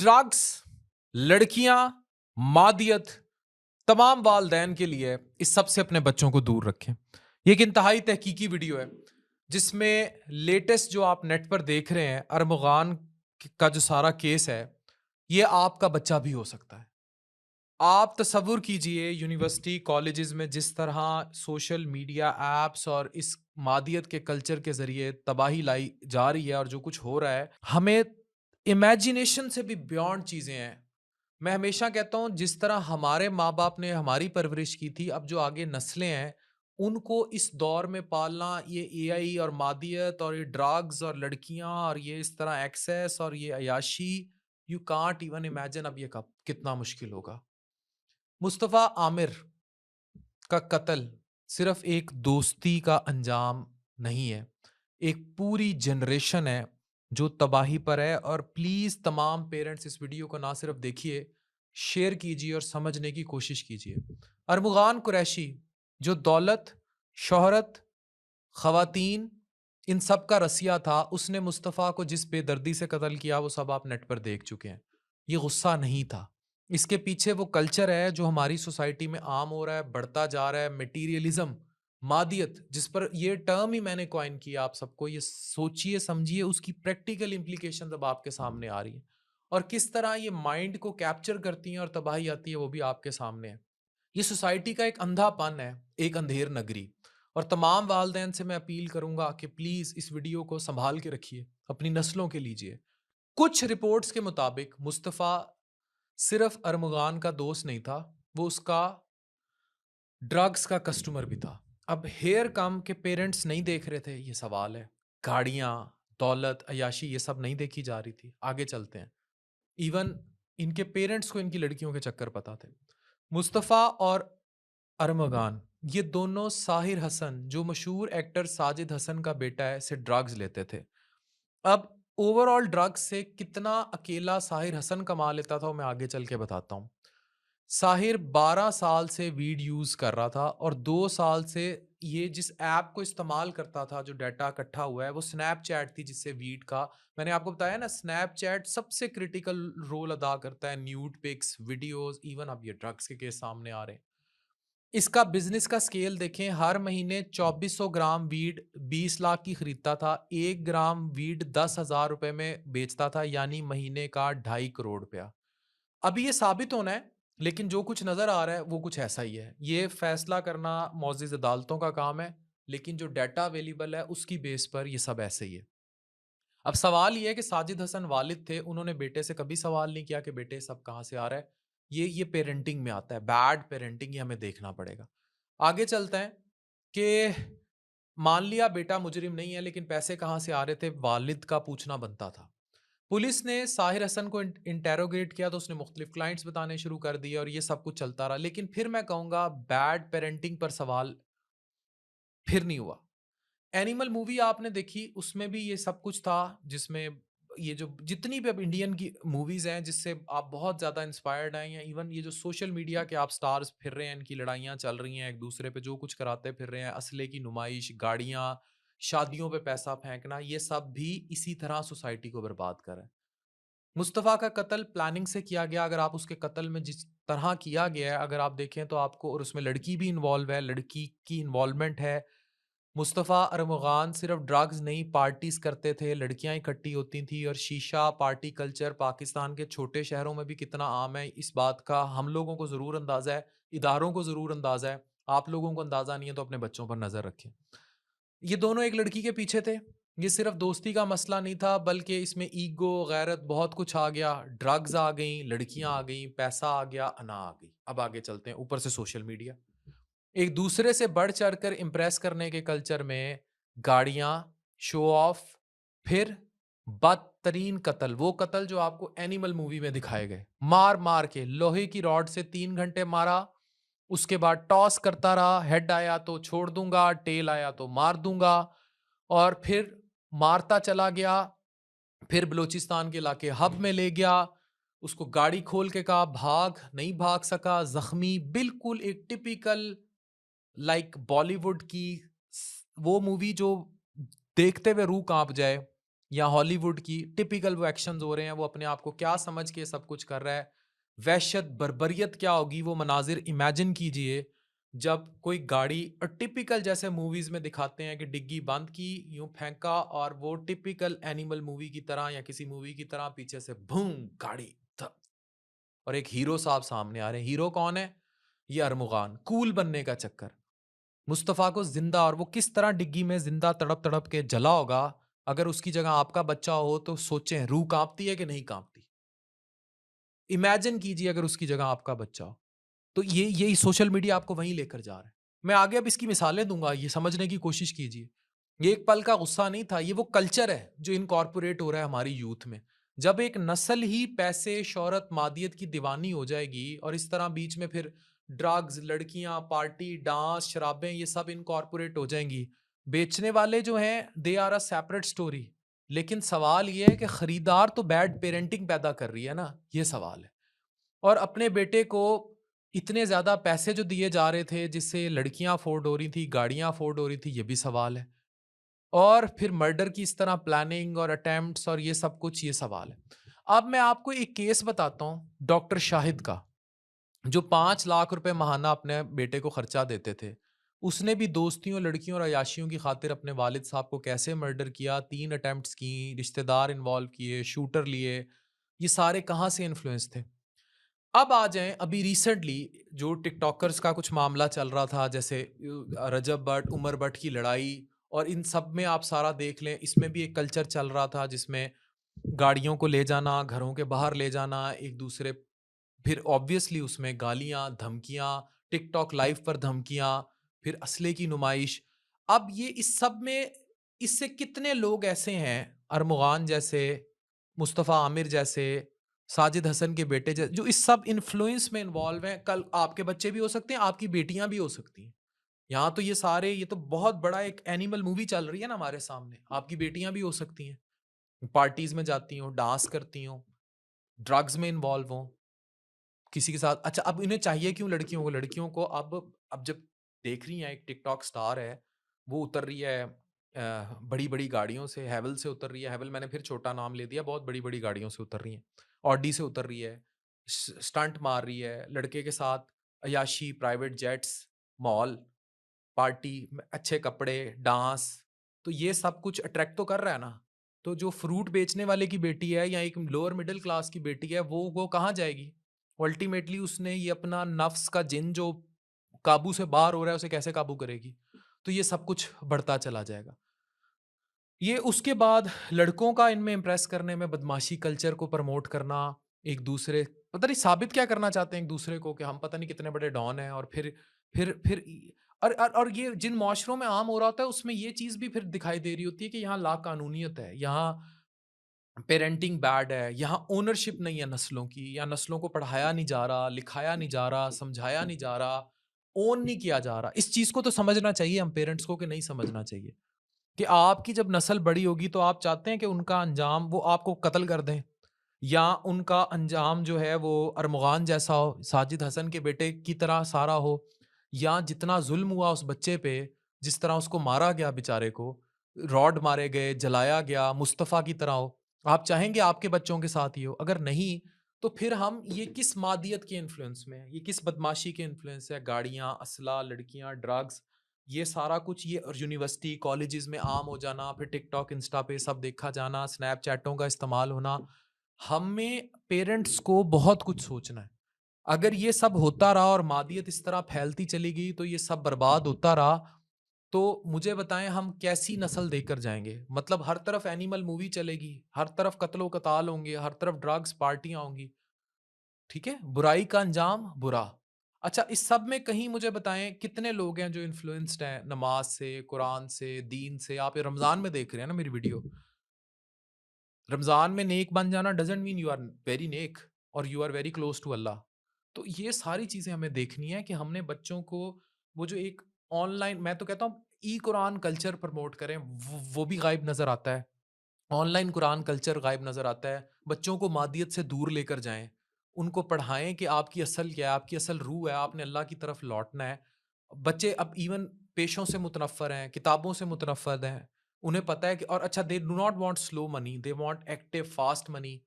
Drugs, लड़कियां, मादियत, तमाम वालदैन के लिए इस सब से अपने बच्चों को दूर रखें। ये एक इंतहाई तहकीकी वीडियो है जिसमें लेटेस्ट जो आप नेट पर देख रहे हैं अरमगान का जो सारा केस है, ये आपका बच्चा भी हो सकता है। आप तसव्वुर कीजिए यूनिवर्सिटी कॉलेजेस में जिस तरह सोशल मीडिया एप्स और इस मादियत के कल्चर के ज़रिए तबाही लाई जा रही है और जो कुछ हो रहा है, हमें इमेजिनेशन से भी बियॉन्ड चीज़ें हैं। मैं हमेशा कहता हूँ जिस तरह हमारे माँ-बाप ने हमारी परवरिश की थी, अब जो आगे नस्लें हैं, उनको इस दौर में पालना, ये एआई और मादियत और ये ड्रग्स और लड़कियाँ और ये इस तरह एक्सेस और ये अय्याशी, यू कांट इवन इमेजिन अब ये कब कितना मुश्किल होगा। मुस्तफ़ा आमिर का कत्ल सिर्फ एक दोस्ती का अंजाम नहीं है, एक पूरी जनरेशन है जो तबाही पर है। और प्लीज़ तमाम पेरेंट्स इस वीडियो को ना सिर्फ देखिए, शेयर कीजिए और समझने की कोशिश कीजिए। अरमुगान कुरैशी जो दौलत, शोहरत, ख़वातीन इन सब का रसिया था, उसने मुस्तफ़ा को जिस बेदर्दी से कत्ल किया वो सब आप नेट पर देख चुके हैं। ये गुस्सा नहीं था, इसके पीछे वो कल्चर है जो हमारी सोसाइटी में आम हो रहा है, बढ़ता जा रहा है, मटीरियलिज्म, मादियत, जिस पर ये टर्म ही मैंने कॉइन किया। आप सबको ये सोचिए, समझिए, उसकी प्रैक्टिकल इम्प्लीकेशंस अब आपके सामने आ रही हैं और किस तरह ये माइंड को कैप्चर करती हैं और तबाही आती है, वो भी आपके सामने है। ये सोसाइटी का एक अंधापन है, एक अंधेर नगरी। और तमाम वालदैन से मैं अपील करूंगा कि प्लीज इस वीडियो को संभाल के रखिए, अपनी नस्लों के लीजिए। कुछ रिपोर्ट्स के मुताबिक मुस्तफ़ा सिर्फ अरमुगान का दोस्त नहीं था, वो उसका ड्रग्स का कस्टमर भी था। अब हेयर कम के पेरेंट्स नहीं देख रहे थे, ये सवाल है। गाड़ियां, दौलत, अयाशी, ये सब नहीं देखी जा रही थी। आगे चलते हैं। इवन इनके पेरेंट्स को इनकी लड़कियों के चक्कर पता थे। मुस्तफ़ा और अरमगान, ये दोनों साहिर हसन जो मशहूर एक्टर साजिद हसन का बेटा है से ड्रग्स लेते थे। अब ओवरऑल ड्रग्स से कितना अकेला साहिर हसन कमा लेता था वो मैं आगे चल के बताता हूँ। साहिर 12 साल से वीड यूज़ कर रहा था और 2 साल से ये जिस ऐप को इस्तेमाल करता था, जो डाटा इकट्ठा हुआ है, वो स्नैपचैट थी जिससे वीड का, मैंने आपको बताया ना, स्नैपचैट सबसे क्रिटिकल रोल अदा करता है न्यूड पिक्स, वीडियोज़, इवन अब ये ड्रग्स के केस सामने आ रहे हैं। इसका बिज़नेस का स्केल देखें, हर महीने 2400 ग्राम वीड 20 लाख की खरीदता था, 1 ग्राम वीड 10,000 रुपए में बेचता था, यानी महीने का 2.5 करोड़ रुपया। अभी ये साबित होना है, लेकिन जो कुछ नज़र आ रहा है वो कुछ ऐसा ही है। ये फैसला करना मौज़ूद अदालतों का काम है, लेकिन जो डाटा अवेलेबल है उसकी बेस पर ये सब ऐसे ही है। अब सवाल ये है कि साजिद हसन वालिद थे, उन्होंने बेटे से कभी सवाल नहीं किया कि बेटे सब कहाँ से आ रहा है। ये पेरेंटिंग में आता है, बैड पेरेंटिंग, ये हमें देखना पड़ेगा। आगे चलते हैं कि मान लिया बेटा मुजरिम नहीं है, लेकिन पैसे कहाँ से आ रहे थे, वालिद का पूछना बनता था। पुलिस ने साहिर हसन को इंटेरोगेट किया तो उसने मुख्तलिफ क्लाइंट्स बताने शुरू कर दिए और ये सब कुछ चलता रहा। लेकिन फिर मैं कहूँगा बैड पेरेंटिंग पर सवाल फिर नहीं हुआ। एनिमल मूवी आपने देखी, उसमें भी ये सब कुछ था, जिसमें ये जो जितनी भी अब इंडियन की मूवीज हैं जिससे आप बहुत ज्यादा इंस्पायर्ड हैं, या इवन ये जो सोशल मीडिया के आप स्टार्स फिर रहे हैं, इनकी लड़ाइयाँ चल रही हैं, एक दूसरे पे जो कुछ कराते फिर रहे हैं, असले की नुमाइश, गाड़ियाँ, शादियों पे पैसा फेंकना, ये सब भी इसी तरह सोसाइटी को बर्बाद कर रहा है। मुस्तफ़ा का कत्ल प्लानिंग से किया गया। अगर आप उसके कत्ल में जिस तरह किया गया है, अगर आप देखें तो आपको, और उसमें लड़की भी इन्वॉल्व है, लड़की की इन्वॉल्वमेंट है। मुस्तफ़ा अरमगान सिर्फ ड्रग्स नहीं, पार्टीज करते थे, लड़कियां इकट्ठी होती थी, और शीशा पार्टी कल्चर पाकिस्तान के छोटे शहरों में भी कितना आम है, इस बात का हम लोगों को ज़रूर अंदाज़ा है, इदारों को ज़रूर अंदाज़ा है। आप लोगों को अंदाज़ा नहीं है तो अपने बच्चों पर नज़र रखें। ये दोनों एक लड़की के पीछे थे। ये सिर्फ दोस्ती का मसला नहीं था, बल्कि इसमें ईगो, गैरत, बहुत कुछ आ गया। ड्रग्स आ गई, लड़कियां आ गई, पैसा आ गया, अना आ गई। अब आगे चलते हैं, ऊपर से सोशल मीडिया, एक दूसरे से बढ़ चढ़कर इम्प्रेस करने के कल्चर में गाड़ियां, शो ऑफ, फिर बदतरीन कत्ल, वो कत्ल जो आपको एनिमल मूवी में दिखाए गए, मार मार के लोहे की रॉड से 3 घंटे मारा, उसके बाद टॉस करता रहा, हेड आया तो छोड़ दूंगा, टेल आया तो मार दूंगा, और फिर मारता चला गया। फिर बलूचिस्तान के इलाके हब में ले गया, उसको गाड़ी खोल के कहा भाग, नहीं भाग सका, जख्मी, बिल्कुल एक टिपिकल बॉलीवुड की वो मूवी जो देखते हुए रूह कांप जाए। या हॉलीवुड की टिपिकल वो एक्शंस हो रहे हैं, वो अपने आप को क्या समझ के सब कुछ कर रहा है। वहशत, बर्बरियत क्या होगी वो मनाज़िर इमेजिन कीजिए जब कोई गाड़ी टिपिकल जैसे मूवीज़ में दिखाते हैं कि डिग्गी बंद की, यूँ फेंका और वो टिपिकल एनिमल मूवी की तरह या किसी मूवी की तरह पीछे से बूम गाड़ी ध और एक हीरो साहब सामने आ रहे हैं। हीरो कौन है? ये अरमुगान, कूल बनने का चक्कर। मुस्तफ़ा को ज़िंदा और वो किस तरह डिग्गी में ज़िंदा तड़प-तड़प के जला होगा, अगर उसकी जगह आपका बच्चा हो तो सोचें रूह काँपती है कि नहीं काँपती? इमेजिन कीजिए अगर उसकी जगह आपका बच्चा हो। तो ये यही सोशल मीडिया आपको वहीं लेकर जा रहा है। मैं आगे अब इसकी मिसालें दूँगा, ये समझने की कोशिश कीजिए। ये एक पल का गुस्सा नहीं था, ये वो कल्चर है जो इनकॉर्पोरेट हो रहा है हमारी यूथ में। जब एक नस्ल ही पैसे, शोहरत, मादियत की दीवानी हो जाएगी और इस तरह बीच में फिर ड्रग्स, लड़कियाँ, पार्टी, डांस, शराबें ये सब इनकॉर्पोरेट हो जाएँगी। बेचने वाले जो हैं they are a separate story. लेकिन सवाल ये है कि खरीदार तो बैड पेरेंटिंग पैदा कर रही है ना, ये सवाल है। और अपने बेटे को इतने ज़्यादा पैसे जो दिए जा रहे थे जिससे लड़कियां अफोर्ड हो रही थी, गाड़ियां अफोर्ड हो रही थी, ये भी सवाल है। और फिर मर्डर की इस तरह प्लानिंग और अटेम्प्ट्स और ये सब कुछ, ये सवाल है। अब मैं आपको एक केस बताता हूँ डॉक्टर शाहिद का, जो 5 लाख रुपए महाना अपने बेटे को खर्चा देते थे। उसने भी दोस्तियों, लड़कियों और अयाशियों की खातिर अपने वालिद साहब को कैसे मर्डर किया, 3 अटेम्प्ट्स की, रिश्तेदार इन्वॉल्व किए, शूटर लिए, ये सारे कहाँ से इन्फ्लुएंस थे। अब आ जाएँ अभी रिसेंटली जो टिकटॉकर्स का कुछ मामला चल रहा था, जैसे रजब भट्ट, उमर भट्ट की लड़ाई, और इन सब में आप सारा देख लें, इसमें भी एक कल्चर चल रहा था जिसमें गाड़ियों को ले जाना, घरों के बाहर ले जाना, एक दूसरे, फिर ऑब्वियसली उसमें गालियाँ, धमकियाँ, टिकटॉक लाइव पर धमकियाँ, फिर असले की नुमाइश। अब ये इस सब में इससे कितने लोग ऐसे हैं, अरमुगान जैसे, मुस्तफ़ा आमिर जैसे, साजिद हसन के बेटे जो इस सब इन्फ्लुएंस में इन्वॉल्व हैं। कल आपके बच्चे भी हो सकते हैं, आपकी बेटियाँ भी हो सकती हैं। यहाँ तो ये तो बहुत बड़ा एक एनिमल मूवी चल रही है ना हमारे सामने। आपकी बेटियाँ भी हो सकती हैं, पार्टीज़ में जाती हों, डांस करती हों, ड्रग्स में इन्वॉल्व हों। किसी के साथ, अच्छा अब इन्हें चाहिए क्यों लड़कियों को? लड़कियों को अब जब देख रही हैं एक टिकटॉक स्टार है, वो उतर रही है बड़ी-बड़ी गाड़ियों से, हैवल से उतर रही है, हैवल मैंने फिर छोटा नाम ले दिया, बहुत बड़ी-बड़ी गाड़ियों से उतर रही हैं, ऑडी से उतर रही है, स्टंट मार रही है, लड़के के साथ अय्याशी, प्राइवेट जेट्स, मॉल, पार्टी, अच्छे कपड़े, डांस, तो ये सब कुछ अट्रैक्ट तो कर रहा है ना। तो जो फ्रूट बेचने वाले की बेटी है या एक लोअर मिडिल क्लास की बेटी है, वो कहाँ जाएगी? अल्टीमेटली उसने ये अपना नफ्स का जिन जो काबू से बाहर हो रहा है, उसे कैसे काबू करेगी? तो ये सब कुछ बढ़ता चला जाएगा। ये उसके बाद लड़कों का इनमें इम्प्रेस करने में बदमाशी कल्चर को प्रमोट करना, एक दूसरे, पता नहीं साबित क्या करना चाहते हैं एक दूसरे को कि हम पता नहीं कितने बड़े डॉन हैं, और फिर और ये जिन मुआशरों में आम हो रहा होता है उसमें ये चीज़ भी फिर दिखाई दे रही होती है कि यहाँ लाकानूनियत है, यहाँ पेरेंटिंग बैड है, यहाँ ओनरशिप नहीं है नस्लों की, या नस्लों को पढ़ाया नहीं जा रहा, लिखाया नहीं जा रहा, समझाया नहीं जा रहा, ओन नहीं किया जा रहा। इस चीज़ को तो समझना चाहिए हम पेरेंट्स को, कि नहीं समझना चाहिए कि आपकी जब नस्ल बड़ी होगी तो आप चाहते हैं कि उनका अंजाम वो आपको कत्ल कर दें, या उनका अंजाम जो है वो अरमुगान जैसा हो, साजिद हसन के बेटे की तरह सारा हो, या जितना जुल्म हुआ उस बच्चे पे, जिस तरह उसको मारा गया बेचारे को, रॉड मारे गए, जलाया गया, मुस्तफ़ा की तरह हो। आप चाहेंगे आपके बच्चों के साथ ही हो? अगर नहीं, तो फिर हम ये किस मादियत के इन्फ्लुएंस में हैं? ये किस बदमाशी के इन्फ्लुएंस है? गाड़ियाँ, असला, लड़कियाँ, ड्रग्स, ये सारा कुछ, ये और यूनिवर्सिटी, कॉलेजेस में आम हो जाना, फिर टिकटॉक, इंस्टा पे सब देखा जाना, स्नैपचैटों का इस्तेमाल होना। हमें पेरेंट्स को बहुत कुछ सोचना है। अगर ये सब होता रहा और मादियत इस तरह फैलती चली गई, तो ये सब बर्बाद होता रहा, तो मुझे बताएं हम कैसी नस्ल देकर जाएंगे? मतलब हर तरफ एनिमल मूवी चलेगी, हर तरफ कत्लो कताल होंगे, हर तरफ ड्रग्स, पार्टियां होंगी, ठीक है? बुराई का अंजाम बुरा। अच्छा, इस सब में कहीं मुझे बताएं कितने लोग हैं जो इन्फ्लुएंस्ड हैं नमाज से, कुरान से, दीन से? आप ये रमजान में देख रहे हैं ना मेरी वीडियो। रमज़ान में नेक बन जाना doesn't mean you are very नेक और you are very close to Allah. तो ये सारी चीज़ें हमें देखनी है कि हमने बच्चों को वो जो एक ऑनलाइन, मैं तो कहता हूँ ई कुरान कल्चर प्रमोट करें, वो भी गायब नज़र आता है। ऑनलाइन कुरान कल्चर गायब नज़र आता है। बच्चों को मादियत से दूर लेकर जाएँ। उनको पढ़ाएँ कि आपकी असल क्या है, आपकी असल रूह है, आपने अल्लाह की तरफ लौटना है। बच्चे अब इवन पेशों से मुतनफ़्फ़र हैं, किताबों से मुतनफ़्फ़र हैं। उन्हें पता है कि और अच्छा they do not want slow money, they want active fast money,